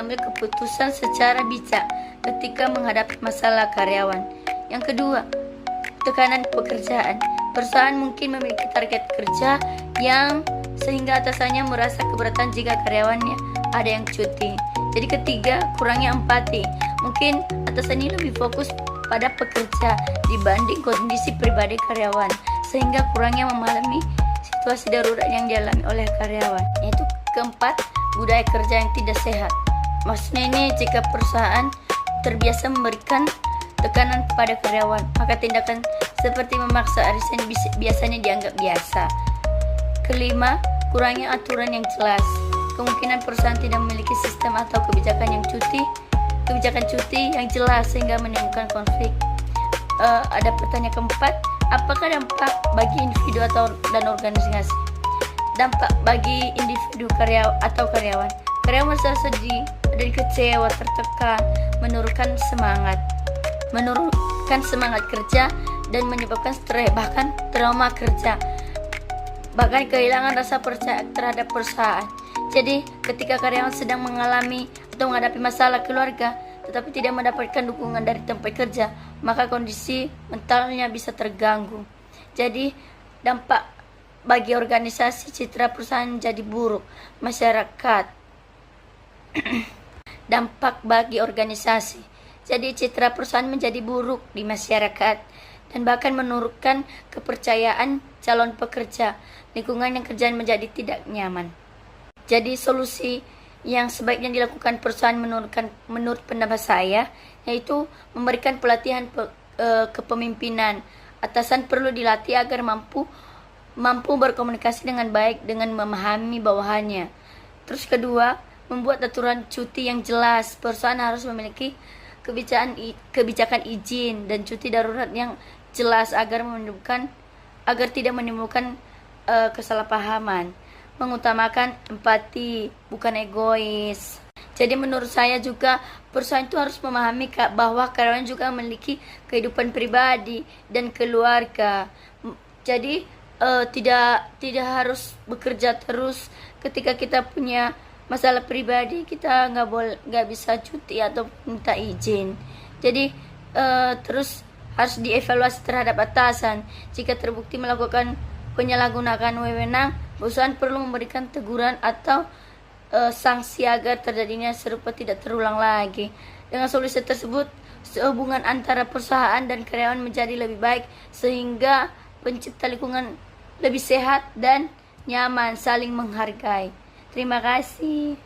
ambil keputusan secara bijak ketika menghadapi masalah karyawan. Yang kedua, tekanan pekerjaan. Perusahaan mungkin memiliki target kerja yang sehingga atasannya merasa keberatan jika karyawannya ada yang cuti. Jadi ketiga, kurangnya empati. Mungkin atasan ini lebih fokus pada pekerja dibanding kondisi pribadi karyawan, sehingga kurangnya memahami situasi darurat yang dialami oleh karyawan. Yaitu keempat, budaya kerja yang tidak sehat. Maksudnya ini jika perusahaan terbiasa memberikan tekanan kepada karyawan, maka tindakan seperti memaksa arisan biasanya dianggap biasa. Kelima, kurangnya aturan yang jelas. Kemungkinan perusahaan tidak memiliki sistem atau kebijakan cuti yang jelas sehingga menimbulkan konflik. Ada pertanyaan keempat, apakah dampak bagi individu dan organisasi? Dampak bagi individu karyawan. Karyawan merasa sedih dan kecewa, tertekan, menurunkan semangat kerja dan menyebabkan stres, bahkan trauma kerja, bahkan kehilangan rasa percaya terhadap perusahaan. Jadi ketika karyawan sedang mengalami atau menghadapi masalah keluarga tetapi tidak mendapatkan dukungan dari tempat kerja, maka kondisi mentalnya bisa terganggu. Jadi dampak bagi organisasi, citra perusahaan menjadi buruk. Masyarakat. Dampak bagi organisasi. Jadi citra perusahaan menjadi buruk di masyarakat dan bahkan menurunkan kepercayaan calon pekerja. Lingkungan yang kerjaan menjadi tidak nyaman. Jadi solusi yang sebaiknya dilakukan perusahaan menurut pendapat saya yaitu memberikan pelatihan kepemimpinan. Atasan perlu dilatih agar mampu berkomunikasi dengan baik dengan memahami bawahannya. Terus kedua, membuat aturan cuti yang jelas. Perusahaan harus memiliki kebijakan izin dan cuti darurat yang jelas agar tidak menimbulkan kesalahpahaman. Mengutamakan empati, bukan egois. Jadi menurut saya juga perusahaan itu harus memahami bahwa karyawan juga memiliki kehidupan pribadi dan keluarga. Jadi tidak harus bekerja terus. Ketika kita punya masalah pribadi, kita nggak bisa cuti atau minta izin. Jadi terus harus dievaluasi terhadap atasan. Jika terbukti melakukan penyalahgunaan wewenang, perusahaan perlu memberikan teguran atau sanksi agar terjadinya serupa tidak terulang lagi. Dengan solusi tersebut, hubungan antara perusahaan dan karyawan menjadi lebih baik sehingga pencipta lingkungan lebih sehat dan nyaman, saling menghargai. Terima kasih.